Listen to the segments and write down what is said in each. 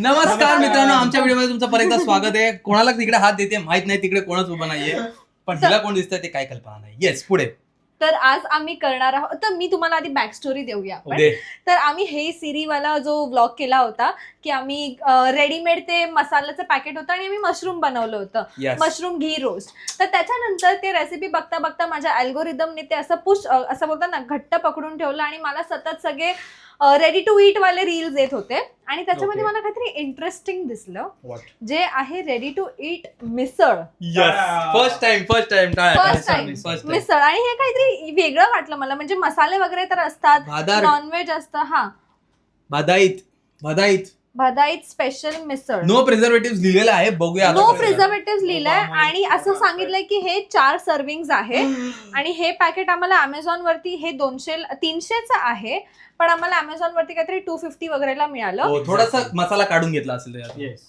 नमस्कार मित्रांनो, आमच्या व्हिडिओमध्ये तुमचं परत एकदा स्वागत आहे. कोणाला तिकडे हात देते माहित नाही, तिकडे कोणच उभं नाहीये, पण हिला कोण दिसतंय ते काय कल्पना नाही. येस, पुढे. तर आज आम्ही करणार आहोत, तर मी तुम्हाला आधी बॅक स्टोरी देऊया आपण. तर आम्ही हे सिरीवाला जो व्लॉग केला होता की आम्ही रेडीमेड ते मसाल्याचं पॅकेट होतं आणि आम्ही मशरूम बनवलं होतं, मशरूम घी रोस्ट. तर त्याच्यानंतर ते रेसिपी बघता बघता माझ्या अल्गोरिदमने ते असं बोलतात ना, घट्ट पकडून ठेवलं आणि मला सतत सगळे रेडी टू ईट वाले रील्स येत होते आणि त्याच्यामध्ये मला काहीतरी इंटरेस्टिंग दिसलं, जे आहे ready to eat misal. First time misal. आणि हे काहीतरी वेगळं वाटलं मला, म्हणजे मसाले वगैरे तर असतात, नॉनव्हेज असतं. हा, भदाईत स्पेशल मिसळ, नो प्रिझर्वेटिव्ह लिहिलेलं आहे, बघूया. नो प्रिझर्वेटिव्ह लिहिलंय आणि असं सांगितलंय की हे 4 सर्विंग्स आहे आणि हे पॅकेट आम्हाला अमेझॉन वरती हे 300च आहे, पण आम्हाला अमेझॉन वरती काहीतरी 250 वगैरेला मिळालं. थोडासा मसाला काढून घेतला असेल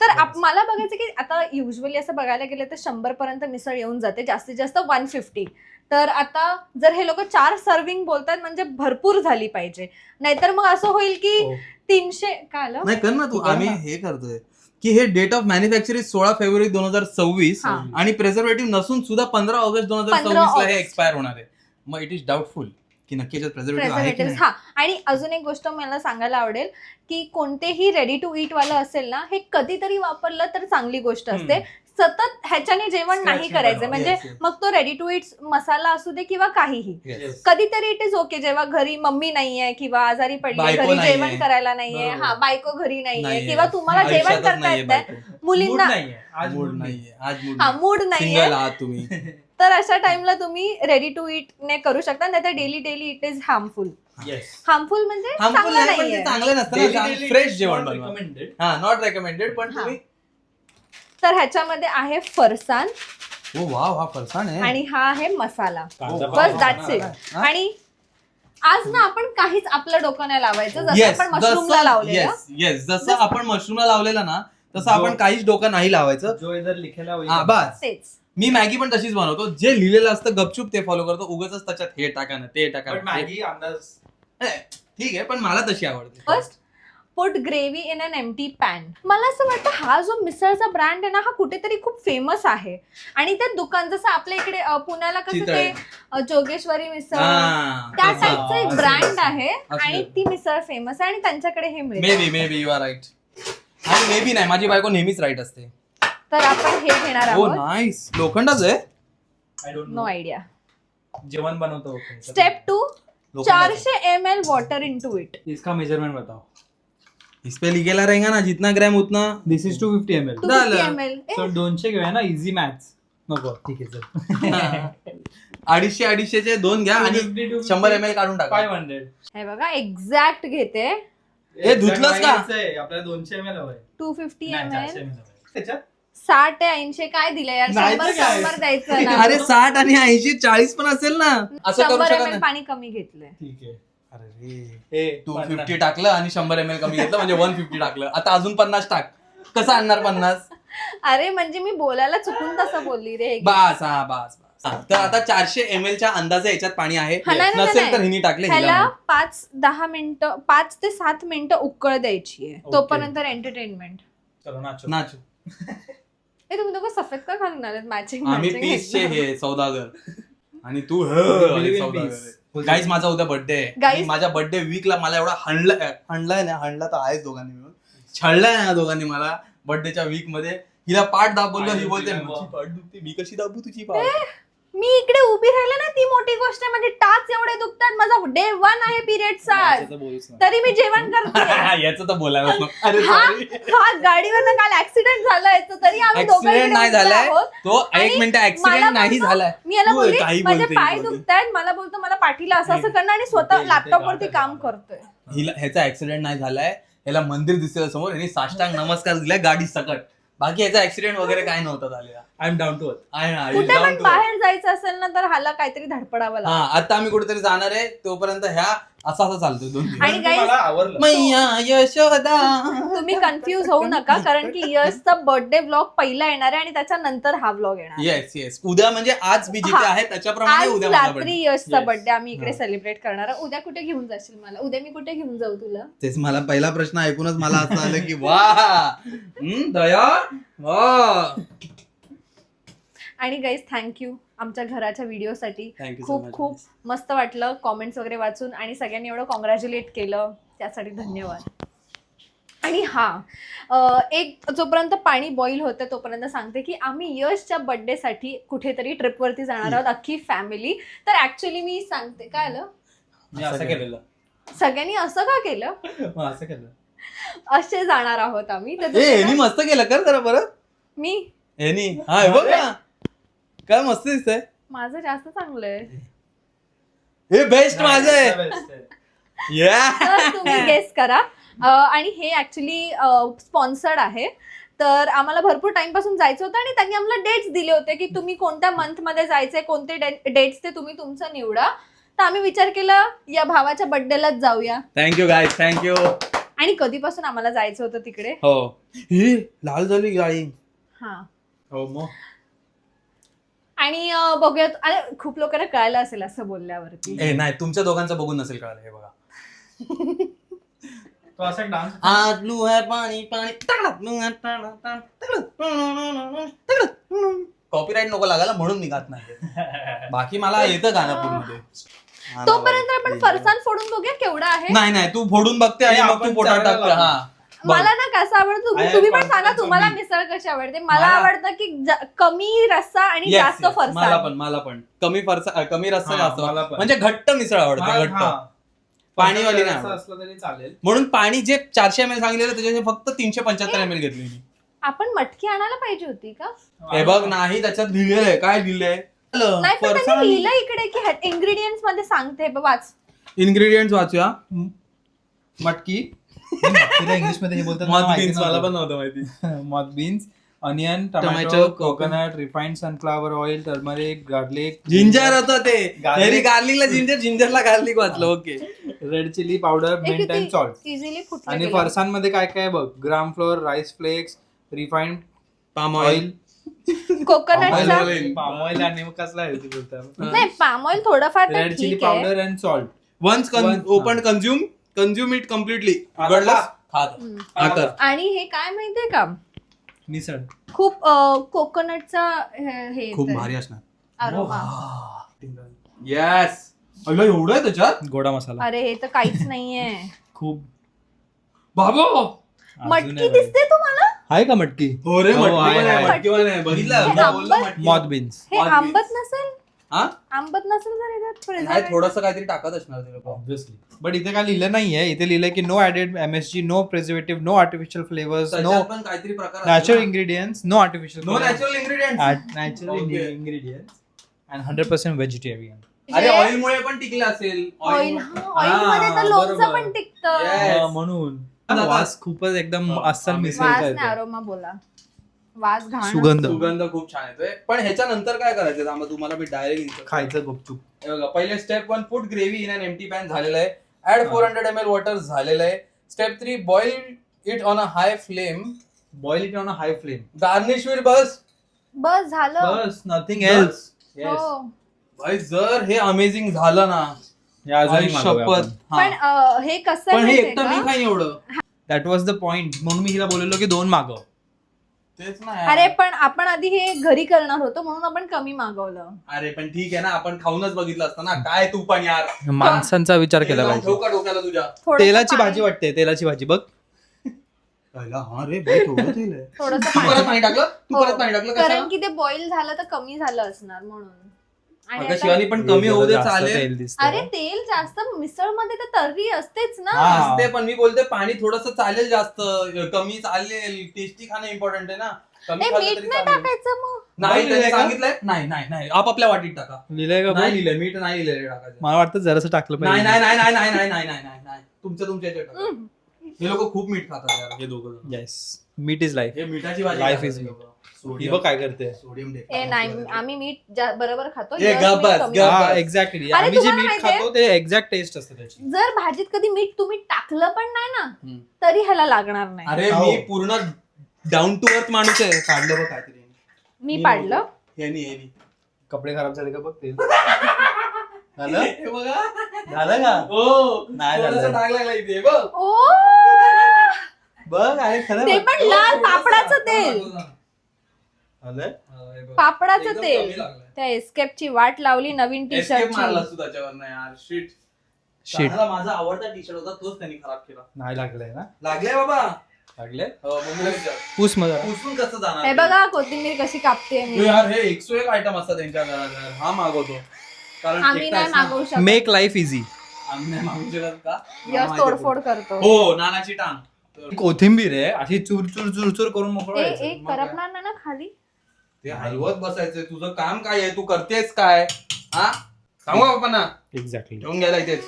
तर मला बघायचं की आता युजली असं बघायला गेलं तर 100 पर्यंत मिसळ येऊन जाते, जास्तीत जास्त 150. तर आता जर हे लोक 4 सर्विंग बोलतात म्हणजे भरपूर झाली पाहिजे, नाहीतर मग असं होईल की 300 काय आलं. नाही कर ना तू. आम्ही हे करतोय की हे डेट ऑफ मॅन्युफॅक्चरिंग 16 फेब्रुवारी 2026 आणि प्रिझर्वेटिव्ह नसून सुद्धा 15 ऑगस्ट 2026 ला हे एक्सपायर होणार आहे. मग इट इज डाऊटफुल की नक्की प्रिझर्वेटिव्ह आहे की नाही. हा, आणि अजून एक गोष्ट मला सांगायला आवडेल की कोणतेही रेडी टू ईट वालं असेल ना, हे कधीतरी वापरलं तर चांगली गोष्ट असते. सतत ह्याच्याने जेवण नाही करायचं, म्हणजे मग तो रेडी टू ईट मसाला असू दे किंवा काहीही. कधीतरी इट इज ओके, जेव्हा घरी मम्मी नाहीये किंवा आजारी पडली, घरी जेवण करायला नाहीये, हा, बायको घरी नाहीये किंवा तुम्हाला जेवण करता येत मुलींना मूड नाहीये तुम्ही, तर अशा टाइमला तुम्ही रेडी टू ईट ने करू शकता. नाही तर daily it is harmful. Harmful म्हणजे चांगलं नसतं, फ्रेश जेवण बनवा, नॉट रेकमेंडेड. पण तुम्ही, तर ह्याच्यामध्ये आहे फरसाण. ओ वाव, हा फरसाण आहे आणि हा आहे मसाला. बस दॅट्स इट. आणि आज ना आपण काहीच आपलं डोकं नाही लावायचं, जसं आपण मशरूमला लावलेलं. येस, जसं आपण मशरूमला लावलेलं ना, तसं आपण काहीच डोकं नाही लावायचं. बस तेच. मी मॅगी पण तशीच बनवतो, जे लिहिलेलं असतं गपचूप ते फॉलो करतो. उगाच त्याच्यात हे टाका ना ते टाका. मॅगी अंदाज ठीक आहे, पण मला तशी आवडते. First put gravy in an empty pan. मला असं वाटतं हा जो मिसळचा ब्रँड आहे ना, हा कुठेतरी खूप फेमस आहे आणि ते दुकान जसं आपल्या इकडे पुण्याला कसं ते जोगेश्वरी मिसळ, त्या टाईपचं एक ब्रँड आहे आणि ती मिसळ फेमस आहे आणि त्यांच्याकडे हे मिळेल. Maybe you are right. आणि मे बी नाही, माझी बायको नेहमीच राईट असते. तर आपण हे घेणार आहोत. नाईस. लोखंडाच आहे, नो आयडिया. जेवण बनवतो. Step 2, 400 ml water into it. इसका मेजरमेंट बताओ. इस पे लिखेला रहेगा ना, जितना ग्रॅम उतना. This is 250 ml. 250 ml. So 200 घेऊया ना, इझी मॅथ्स नको. ठीक आहे चल. 250चे 2 घ्या आणि 100 ml काढून टाका. 500. हे बघा, एक्झॅक्ट घेते. हे धुतलंस का? आपल्याला 200 ml हवंय. 250 ml. त्याच्यात 60 80 काय दिलं यार, 100 द्यायचं ना. अरे 60 आणि 80 40 पण असेल ना. असं करू 100 शकत ml नाही. पाणी कमी घेतलंय. ठीक आहे. अरे 250 टाकलं आणि 100 ml कमी घेतलं म्हणजे 150 टाकलं. आता अजून 50 टाक. कसं आणणार 50? अरे म्हणजे मी बोलायला चुकून तसं बोलली रे. बस. तर आता 400 ml च्या अंदाजे याच्यात पाणी आहे. नसेल तर हिनी टाकले. ह्याला 5-10 मिनिटं, 5 ते 7 मिनिटं उकळ द्यायची आहे. तोपर्यंत एंटरटेनमेंट. चलो नाचू. हे तुम्ही दोघं सफेद का घालून आलेत मॅचिंग? आम्ही पीसचे हे सौदागर आणि तू गाईज. माझा उद्या बर्थडे आहे. माझ्या बर्थडे वीकला मला एवढा हणलाय ना, हणला तर आहेच दोघांनी मिळून, छळलाय ना दोघांनी मला बर्थडेच्या वीक मध्ये. हिला पाठ दाबवलं, ही बोलते पाठ दुखते. मी कशी दाबू तुझी पाठ? मी इकडे उभी राहिले ना, ती मोठी गोष्ट आहे. म्हणजे टाच एवढे दुखतात. माझा डे 1 आहे पिरियडचा, तरी मी जेवण करते. याचं तर बोलायला नको. हा गाडीवर काल ऍक्सिडेंट झाला याचं, तरी आम्ही ऍक्सिडेंट नाही झालाय तो. 1 मिनिट, ऍक्सिडेंट नाही झालाय. मी याला बोलली माझे पाय दुखतायत, मला बोलतो मला पाठीला असं करणार आणि स्वतः लॅपटॉप वरती काम करतोय. ह्याचा ऍक्सिडेंट नाही झालाय. याला मंदिर दिसतंय समोर, यांनी साष्टांग नमस्कार दिलाय गाडी सकट. बाकी याचा ऍक्सिडेंट वगैरे काय नव्हता झालेला. I am down to earth. कुठे पण बाहेर जायचं असेल ना, तर हाला काहीतरी धडपडावं लागतं. आता आम्ही कुठेतरी जाणार आहे, तोपर्यंत ह्या असं असं चालतोय 2 दिवस. आणि guys, मला आवडलं. मैया यशोदा. तुम्ही कन्फ्युज होऊ नका कारण की यशचा बर्थडे व्लॉग पहिला येणार आहे आणि त्याच्यानंतर हा व्लॉग येणार. येस उद्या म्हणजे आज मी जिथे आहे त्याच्याप्रमाणे आज उद्या माझा रात्री birthday. यशचा Yes. बर्थडे आम्ही इकडे हा. सेलिब्रेट करणार आहोत. उद्या कुठे घेऊन जाशील मला? उद्या मी कुठे घेऊन जाऊ तुला? तेच मला पहिला प्रश्न ऐकूनच मला असं आलं की वा दया वा. आणि गाईज थँक्यू आमच्या घराच्या व्हिडिओसाठी. Thank you so खूप much. खूप मस्त वाटलं कॉमेंट्स वगैरे वाचून आणि सगळ्यांनी एवढं कॉंग्रॅच्युलेट केलं त्यासाठी धन्यवाद. आणि एक जोपर्यंत पाणी बॉईल होतं तोपर्यंत सांगते की आम्ही यशच्या बर्थडेसाठी कुठेतरी ट्रिपवरती जाणार आहोत अख्खी फॅमिली. तर ऍक्च्युली मी सांगते काय आलं मी असं केलेलं. सगळ्यांनी असं का केलं? असं केलं. असे जाणार आहोत आम्ही. तर ह्यानी मस्त केलं कर जरा बरं. मी ह्यानी हा हे बघ ना काय मस्त दिसतंय. माझं जास्त चांगलं आहे. हे बेस्ट माझं आहे. Best आहे. तर तुम्ही गेस करा. आणि हे ऍक्च्युली स्पॉन्सर्ड आहे. तर आम्हाला भरपूर टाइम पासून जायचं होतं आणि त्यांनी आम्हाला डेट्स दिले होते की तुम्ही कोणत्या मंथ मध्ये जायचंय कोणते डेट्स ते तुम्ही तुमचं निवडा. तर आम्ही विचार केला या भावाच्या बर्थडेलाच जाऊया. Thank you guys thank you. आणि कधीपासून आम्हाला जायचं होतं तिकडे. हो ही लाल झाली गाडी. हा हो मग आणि बघूयात. अरे खूप लोकांना कळायला असेल असं बोलल्यावरती. नाही तुमच्या दोघांचं बघून नसेल कळलं. हे बघा तो असा डान्स. आलू है पाणी पाणी. कॉपीराईट नको लागायला म्हणून मी गात नाही. बाकी मला येतं गाणं पूर्ण. तोपर्यंत आपण फरसाण फोडून बघूया केवढा आहे. नाही तू फोडून बघते आणि मग तू पोटात टाकते. हा मला ना कसं आवडतं तुम्ही पण सांगा तुम्हाला मिसळ कशी आवडते. मला आवडतं की कमी रस्सा आणि जास्त फरसाण. मला पण कमी रस्सा जास्त मला पण. म्हणजे घट्ट मिसळ आवडतं. घट्ट पाणीवाली नाही आवडत. असलं तरी चालेल. म्हणून पाणी जे 400 ml सांगितलेलं त्याच्याचे फक्त 375 ml घेतली मी. आपण मटकी आणायला पाहिजे होती का? हे बघ नाही त्याच्यात लिहिलेलं आहे. काय लिहिलंय नाही पण त्यांनी लिहिलं इकडे की इन्ग्रेडियंट्स मध्ये सांगते वाच. इन्ग्रेडियंट्स वाचूया. मटकी तिला इंग्लिश मध्ये हे बोलतात मध बीन्स मला पण नव्हतं माहिती. Moth beans, onion, tomato, tomato, coconut, refined sunflower oil, turmeric, garlic, ginger होतं ते. Garlic. गार्लिकला जिंजरला गार्लिक वाचलं. Okay red chilli powder, mint and salt. Easily फुटलं आणि गेलं. फरसाणमध्ये काय काय बघ, gram flour, rice flakes, refined palm oil, कोकोनटचा पाम ऑइल आणि मग कसला आहे ते बोलतात, नाही पाम ऑइल थोडंफार तर रेड चिली ठीक आहे. Powder and salt. Once open consume it completely. उघडलास खात. हम्म. आणि हे काय माहितीये का मिसळ. खूप कोकोनटचा हे खूप भारी असणार. अरोमा. येस एवढं आहे त्याच्यात. गोडा मसाला अरे हे तर काहीच नाहीये. खूप. बाबो मटकी दिसते तुम्हाला? आहे का मटकी? हो रे हो, आहे, आहे. मटकी पण आहे. बघितलं हे मी बोललो आंबट- मटकी. Moth beans. हे What आंबट नसेल? हा आंबट नसेल तर याच्यात नाही preservative- थोडस काहीतरी टाकत असणार ते लोक. ऑब्विसली. बट इथे काय लिहिलं नाहीये. इथे लिहिलंय की no added MSG, no preservative, no artificial flavours, no त्याच्यात पण काहीतरी प्रकार natural ingredients, no artificial no natural ingredient. Natural Okay. Ingredients and 100% vegetarian. अरे हे ऑइल मुळे पण टिकलं असेल. ऑइल ऑइल मध्ये तर हा, लोणचं बरोबर. पण टिकतं. Yes. म्हणून आता- वास खूपच एकदम हा, अस्सल आम्ही- मिसळ वास नाही अरोमा बोला. वास घाण सुगंध. असतो. सुगंध खूप छान येतोय. पण ह्याच्या नंतर काय करायचं त्यामुळे तुम्हाला मी डायरेक्ट खायचं गुपचूप. पहिले step 1 put gravy in an empty pan झालेलं आहे. ऍड 400 ml वॉटर झालेलं आहे. Step 3 boil it on a high flame. Boil it on a high flame. Garnish with बस. बस झालं. बस नथिंग एल्स. हो. भाई जर हे अमेझिंग झालं ना आई शपथ. पण हे कसं पण आहे हे माहितीये एकटं मी का? खाईन एवढं. That was the point. म्हणून मी हिला बोललो की 2 मागव. तेच ना अरे पण आपण आधी हे घरी करणार होतो म्हणून आपण कमी मागवलं. अरे पण ठीक आहे ना आपण खाऊनच बघितलं असतं ना. काय तू पण यार माणसांचा विचार केला ठेवू पाहिजे. का डोक्याला तुझ्या. थोडंसं तेलाची पाणी- भाजी वाटते. तेलाची भाजी बघ. हा रे भाई थोडं तेल आहे. थोडंसं तू परत पाणी. पाणी टाकलं. तू हो. परत पाणी टाकलं कशाला? कारण की ते बॉईल झालं तर कमी झालं असणार म्हणून. आणि अगं आता- शिवानी पण कमी होऊ दे चालेल. तेल दिसतंय. अरे तेल जास्त मिसळ मध्ये तर तर्री असतेच ना. हा. असते पण मी बोलते पाणी थोडस चालेल. जास्त कमी चालेल. टेस्टी खाणं इम्पॉर्टंट आहे ना. कमी ए, खाल्लं मीठ तरी नाही चालेल. टाकायचं मग. नाही नाही त्यांनी लिहिलंय का? सांगितलंय. नाही आपापल्या वाटीत टाका. लिहिलंय का नाही बघ? लिहिलंय मीठ नाही लिहिलंय टाकायचं. मला वाटतं जरासं टाकलं नाही पाहिजे. नाही नाही नाही नाही नाही नाही नाही नाही तुमच्या याच्यात टाका. हे लोक खूप मीठ खातात यार, हे दोघं. Yes, meat is life. हे मिठाची भाजी Life खातात is हे meat. लोकं. ही सोडियम बघ काय करते. सोडियम ए नाही, आम्ही मीठ बरोबर खातो. ए, यश गप्प मीठ बस, कमी गप्प खातो. बस. एक्झॅक्टली. अरे, आम्ही जे तुम्हाला मीठ माहितीये? खातो ते एक्झॅक्ट टेस्ट असते त्याची. जर भाजीत कधी मीठ तुम्ही टाकलं पण नाही ना हम्म. तरी ह्याला लागणार नाही. अरे हो. मी पूर्ण डाऊन टू अर्थ माणूस आहे. काढलं बघ काहीतरी मी पाडलं. हेनी कपडे खराब झाले का बघ ते. झालं हे बघा. झालं का? हो नाही थोडासा झालं. डाग लागला इथे बघ. ओ, बघ आहे खरं. ते पण लाल पापडाचं तेल. झालं? पापडाचं एकदम तेल. कमी लागलंय. त्या एस्केपची वाट लावली नवीन टी Escape मारला शर्ट. तू त्याच्यावर यार. शिट. Shit. माझा आवडता टी शर्ट होता तोच त्यांनी खराब केला. नाही लागलंय ना? लागले बाबा. लागले? हो, मम्मीला विचार. पूस मजा. पुसून कसं जाणार हे ते? बघा कोथिंबीर कशी कापते हो मी. यार हे 101 आयटम असतात त्यांच्या घरात यार. हा मागवतो कारण आम्ही एकटा नाही आहेस ना. मागवू शकत. Make life easy. आम्ही नाही मागवू शकत का? मला यश माहिती आहे तोडफोड करतो. हो नानाची टांग. कोथिंबीर आहे अशी चूर चूर चूर चूर करून मोकळं व्हायचं. एक करपणार नाही ना खाली. ते हलवत बसायचंय. तुझं काम काय आहे? तू करतेस काय? हा सांगू बाबा ना. एक्झॅक्टली. घेऊन गेला इथेच.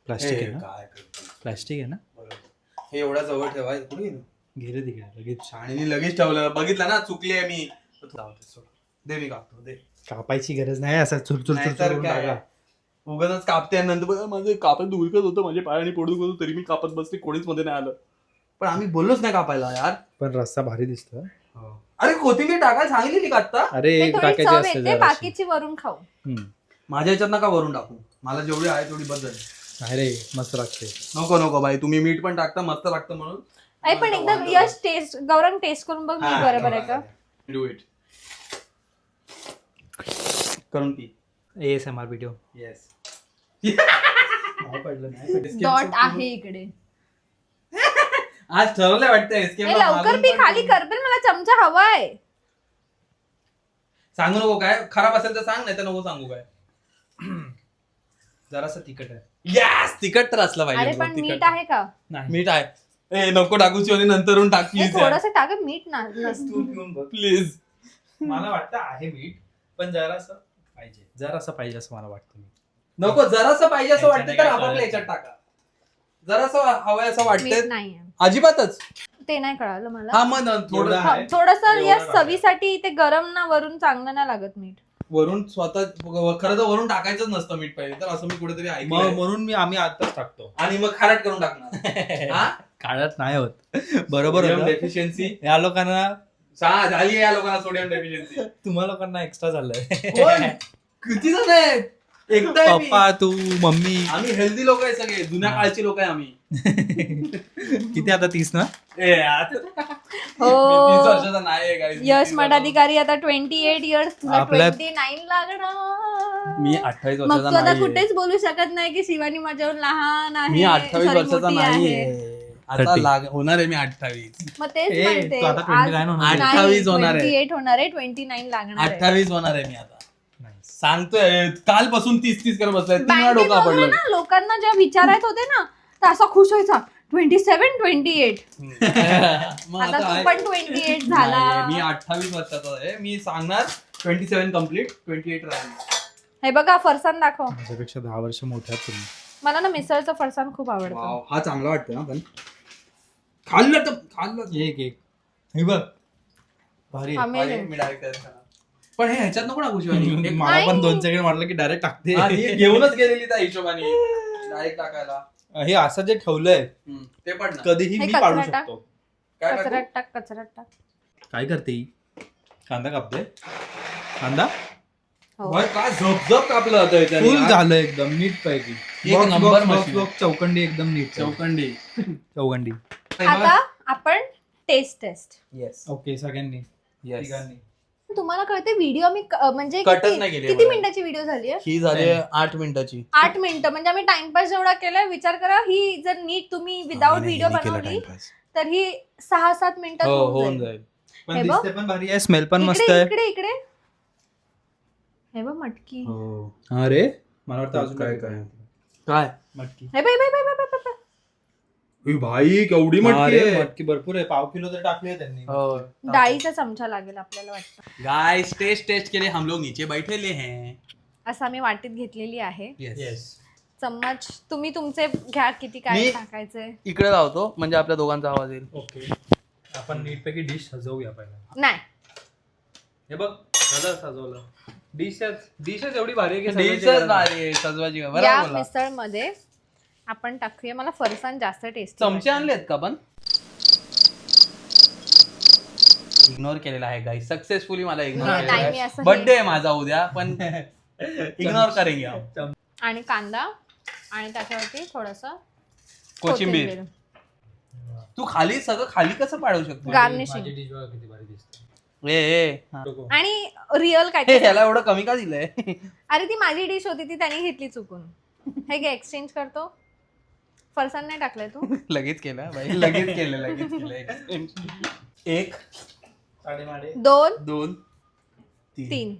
प्लास्टिक आहे हे ना? काय करतो? प्लास्टिक आहे ना? हे एवढ्या जवळ ठेवाय कुठे गेलो? घे तिकडे लगेच. शाळेने लगेच ठेवलं. बघितलं ना चुकली आहे मी. जाऊ दे, सोड. दे मी कापतो दे. कापायची गरज नाही असं चुर चुर चुर नाहीतर चुर काय? उगाच कापते आणि नंतर बघा माझं कापत दुलकत होतं माझ्या पायाने पडून होतो तरी मी कापत बसते कोणीच मध्ये नाही आलं. पण आम्ही बोललोच नाही कापायला यार. पण रस्ता भारी दिसतो. अरे कोथिंबीर टाकायला सांगितली का आता? अरे ते थोडी टाकायची चव असते येते जराशी. बाकीची वरून खाऊ. माझ्या ह्याच्यात नका वरून टाकू. मला जेवढी आहे तेवढी बदल. नाही रे मस्त लागते. नको बाई तुम्ही मीठ पण टाकता मस्त लागतं म्हणून. अरे पण एकदम यश टेस्ट गौरंग टेस्ट करून बघ मी बरोबर आहे का. Do it. करून ती. ASMR video. येस. पडलं नाही. डॉट आहे इकडे. आज ठरवलंय वाटतं ए, लवकर पी खाली करपेल मला चमचा हवाय. सांगू नको काय खराब असेल तर सांग नाही तर नको सांगू काय. जरासं तिखट आहे. यस तिखट तर असलं अरे पाहिजे. पण मीठ आहे का. नाही मीठ आहे. ए नको टाकूची आणि नंतरून टाक हे थोडस टाक मीठ नसतं. तू पिऊन बघ. प्लीज. मला वाटतं आहे मीठ पण जरासं पाहिजे असं मला वाटतं. नको जरासं पाहिजे असं वाटतं तर याच्याने काय आपापल्या याच्यात टाका. जरासं हवंय असं मीठ वाटतंय नाहीये अजिबातच. ते नाही कळालं मला. हा मग थोडं एवढं आहे. थोडस एवढं या टाकायचं. चवीसाठी ते गरम ना वरून चांगलं नाही लागत मीठ. वरून स्वतः खरं तर वरून टाकायचंच नसतं मीठ पाहिजे तर असं मी कुठेतरी ऐकलं म्हणून आम्ही आताच टाकतो. आणि मग खारट करून टाकणार. हा? काढत नाही होत. बरोबर सोडियम होतं. डेफिशियन्सी या लोकांना झाली आहे या लोकांना सोडियम डेफिशियन्सी. तुम्हा लोकांना एक्स्ट्रा झालंय. कोण? किती जण आहेत? एकटा आहे मी. पप्पा तू मम्मी. आम्ही हेल्दी लोक आहे सगळे जुन्या काळची लोक आहे आम्ही. किती आता 30 ना? ए आता हो. मी 30 वर्षाचा नाही आहे guys. यश मठाधिकारी आता 28 इयर्स तुला आपल्या- 29 लागणार. मी 28 मग वर्षाचा तू आता नाही कुठेच बोलू शकत नाही की शिवानी माझ्यावर लहान आहे. मी 28 sorry, वर्षाचा मोठी नाही आहे. आता 30. होणार आहे मी 28. मग तेच ए, म्हणते तू आता 29 होणार आहे. 28 होणार आहे. 28 होणार आहे 29 लागणार आहे. 28 होणार आहे मी आता. सांगतोय कालपासून 30 करत बसलाय 3 वेळा बँकेत डोका वगैरे पडलं. ना लोकांना जेव्हा विचारायत होते ना तर असा खुश व्हायचा 27 28. मग आता आहे. तू पण 28 झाला. नाही, मी 28 वर्षाचा आहे. मी सांगणार 27 कम्प्लीट 28 राहील. हे बघा फरसाण दाखव. माझ्यापेक्षा 10 वर्ष मोठ्या तुम्ही. मला ना मिसळचं फरसाण खूप आवडतं. वाव, हा चांगला वाटतं ना पण खाल्लं एक हे बघ भारी आहे. Amazing. मी डायरेक्ट पण हे ह्याच्यात नको टाकू शिवानी. मला पण नाही. 2 सेकंड वाटलं की डायरेक्ट टाकते. हा, ही घेऊनच गेलेली त्या हिशोबाने डायरेक्ट टाकायला. हे असं जे ठेवलंय ते पण ना. कधीही हे मी पाडू कचरा टाक. शकतो. काय टाकू? कचऱ्यात टाक. काय करते ही? कांदा कापते. कांदा हो. भाई, काय झपझप कापलं होतं याच्याने. फुल झालं एकदम नीट पैकी. एक नंबर मशीन. चौकंडी एकदम नीट. चौकंडी. चौकंडी. आता आपण टेस्ट. येस ओके सगळ्यांनी येस. तिघांनी. तुम्हाला कळते व्हिडिओ मी म्हणजे कटच नाही केली किती एवढं. मिनिटाची व्हिडिओ झाली आहे. ही झाली 8 मिनिटाची. 8 मिनिटं म्हणजे आम्ही टाइमपास जेवढा केलाय विचार करा ही जर नीट तुम्ही विदाऊट व्हिडिओ बनवली तर ही 6-7 मिनिटात हो होऊन होऊन जाईल. जाईल. पण हे दिसते पण भारी आहे. स्मेल पण मस्त इकडे आहे. इकडे इकडे हे बघ मटकी. अरे मला वाटतं अजून काय काय काय मटकी. हे बाई बाई बाई बाई बाई बाई. उई भाई केवढी मटकी अरे, आहे. मटकी भरपूर आहे. पाव किलो तर टाकली आहे त्यांनी. हो. डाळीचा चमचा लागेल आपल्याला वाटतं. गाइस टेस्ट के लिए हम लोग नीचे बैठे ले हैं. असं आम्ही वाटीत घेतलेली आहे. यस. चम्मच तुम्ही तुमचे घ्या किती काय मी- टाकायचे. इकडे लावतो म्हणजे आपल्या दोघांचा आवाज येईल. ओके आपण नीटपैकी डिश सजवूया पहिला. नाही हे बघ झालं सजवलं. डिशच एवढी भारी आहे की डिशच सजवायची गरज नाही. भारी आहे, सजवायची गरज. या बरोबर बोलला. मिसळ मध्ये आपण टाकूया. मला फरसाण जास्त टेस्टी चमचे आणलेत का पण इग्नोर केलेला आहे गाईस सक्सेसफुली. मला इग्नोर नाही, केलेला मी आहे. असं बर्थडे आहे माझा उद्या पण इग्नोर करेंगे हम. आणि कांदा आणि त्याच्यावरती थोडस कोथिंबीर. तू खाली सगळं खाली कसं पाडू शकतो? गार्निशिंग माझी डिश बघा किती भारी दिसते. हा. आणि रिअल काय हे ह्याला एवढं कमी का दिलंय? अरे ती माझी डिश होती ती त्याने घेतली चुकून. हे घे एक्सचेंज करतो. फरसाण नाही टाकलंय तू. लगेच केलं बाई, लगेच केलं. एक साडेमाडे 2 2 3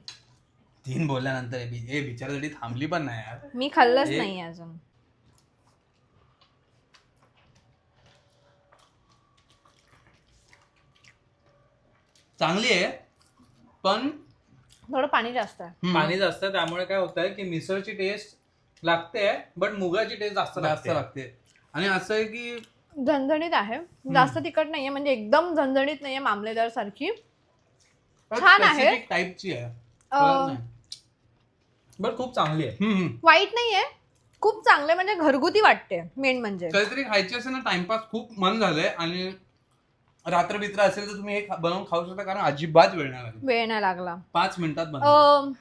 3 बोलल्यानंतर हे बिचारासाठी थांबली पण नाही यार. मी खाल्लंच एक. नाही अजून. चांगली आहे पण थोडं पाणी जास्त आहे. पाणी जास्त आहे, त्यामुळे काय होतंय की मिसळची टेस्ट लागते बट मुगाची टेस्ट जास्त जास्त लागते. लागते. आणि असं आहे की झणझणीत आहे. जास्त तिखट नाहीये म्हणजे एकदम झणझणीत नाहीये मामलेदार सारखी. छान आहे. टाईपची आहे. बट खूप चांगली आहे. वाईट नाहीये. खूप चांगले म्हणजे घरगुती वाटते मेन म्हणजे. काहीतरी खायची असेल ना टाइमपास खूप मन झालंय आणि रात्र बित्र असेल तर तुम्ही हे बनवून खाऊ शकता कारण अजिबात वेळ नाही लागली. वेळ नाही लागला. 5 मिनिटात बनवली.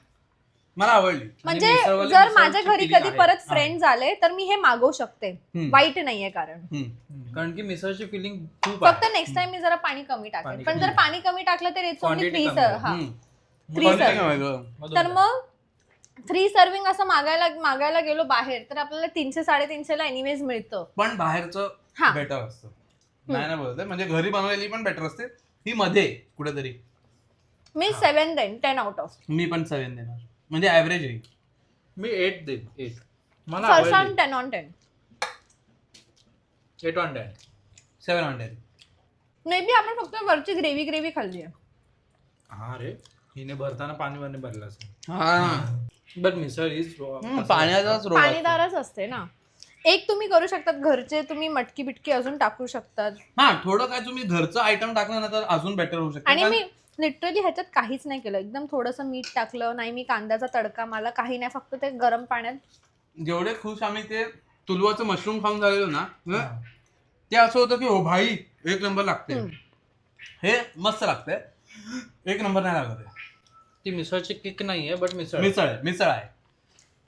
मला आवडली. म्हणजे मिसळवाली जर मिसळची माझ्या घरी feeling कधी आहे. परत फ्रेंड झाले तर मी हे मागवू शकते. वाईट नाहीये कारण. कारण की मिसळची फिलिंग खूप फक्त आहे. नेक्स्ट टाइम मी जरा पाणी कमी टाकेल. पाणी पण कमी. जर पाणी कमी टाकलं तर इट्स ओनली Quantity 3 कमी आहे. हा पण 3 ते सर्विंग. काय गं? तर मग 3 सर्विंग असं मागायला गेलो बाहेर तर आपल्याला 300-350 ला एनिवेज मिळतं. पण बाहेरचं हा. बेटर असतं. नाही ना बोलत म्हणजे घरी बनवलेली पण बेटर असते. ही मध्ये कुठेतरी मी 7 देईन 10 आउट ऑफ. मी पण 7 देणार म्हणजे ऍव्हरेज आहे. मी 8 देईन. 8 मला फरसाण आवडली. 10 on 10. 8 on 10. 7 on 10. May be आपण फक्त वरची ग्रेव्ही खाल्ली आहे. हा रे हिने भरताना पाणी भरलं असेल. हा. बट मिसळ इज पाण्याचाच रोल असतो. पाणीदारच असते ना. एक तुम्ही करू शकतात घरचे तुम्ही मटकी बिटकी अजून टाकू शकतात. हा थोडं काय तुम्ही घरचं आयटम टाकलं ना तर अजून बेटर होऊ शकतं. आणि मी लिटरली ह्याच्यात काहीच नाही केलं. एकदम थोडंसं मीठ टाकलं नाही. मी कांद्याचा तडका मला काही नाही. फक्त ते गरम पाण्यात. जेवढे खुश आम्ही ते तुलवाचं मशरूम खाऊन झालेलो ना ते असं होतं की हो भाई एक नंबर लागते. हे मस्त लागतंय. एक नंबर नाही लागत आहे. ती मिसळची किक नाहीये बट मिसळ मिसळ आहे.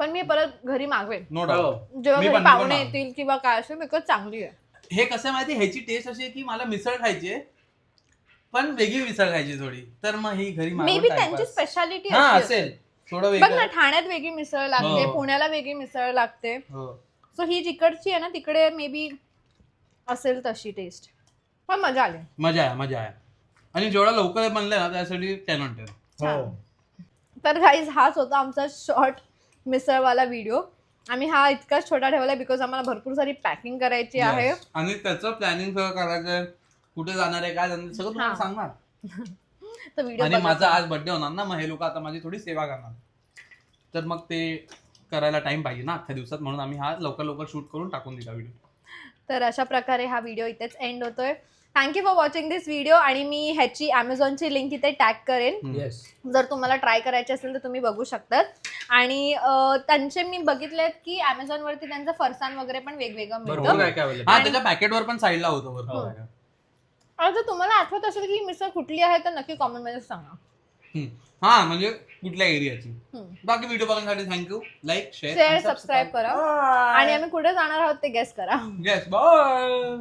पण मी परत घरी मागवेन नो डाऊट. जेव्हा मी घरी पण पाहुणे मागवेन. येतील किंवा काय असेल बिकॉज चांगली आहे. हे कसं आहे माहिती ह्याची टेस्ट अशी आहे की मला मिसळ खायची आहे पण वेगळी मिसळ खायची थोडी तर मग ही घरी मे बी त्यांची स्पेशालिटी हा असेल थोडं बघ ना वेगळं. ठाण्यात वेगळी मिसळ लागते. हो. पुण्याला वेगळी मिसळ लागते. हो. सो ही जिकडची आहे ना तिकडे मे बी असेल तशी टेस्ट. पण मजा आली. मजा आहे आणि जेवढा लवकर बनलं ना त्यासाठी 10 on 10. छान. तर गाईज हाच होता आमचा शॉर्ट मिसळवाला व्हिडिओ. आम्ही हा इतकाच छोटा ठेवलाय बिकॉज आम्हाला भरपूर सारी पॅकिंग करायची आहे. Yes. आणि त्याचं प्लॅनिंग सगळं करायचंय कुठे जाणार आहे काय जाणार आहे, सगळं तुम्हाला हा. सांगणार. तर व्हिडिओ आणि माझा आज बर्थडे होणार ना मग हे लोक आता माझी थोडी सेवा करणार तर मग ते करायला टाइम पाहिजे ना अख्ख्या दिवसात म्हणून आम्ही हा लवकर शूट करून टाकून दिला व्हिडिओ. तर अशा प्रकारे हा व्हिडिओ इथेच एंड होतोय. Thank you for watching this video. आणि मी ह्याची अमेझॉनची लिंक इथे टॅग करेन. येस जर तुम्हाला ट्राय करायचे असेल तर तुम्ही बघू शकतात. आणि त्यांचे मी बघितलेत की अमेझॉनवरती त्यांचं फरसाण वगैरे पण वेगवेगळं बरोबर मिळतं. काय काय available. हा त्याच्या पॅकेटवर पण साईडला होतं हो. बरोबर. आणि जर तुम्हाला आठवत असेल की मिसळ कुठली आहे तर नक्की कॉमेंट मध्ये सांगा. हा म्हणजे कुठल्या एरियाची. हम्म. बाकी व्हिडिओ बघण्यासाठी थँक्यू. लाईक शेअर सबस्क्राईब करा. आणि आम्ही कुठे जाणार आहोत ते गेस करा. Yes bye.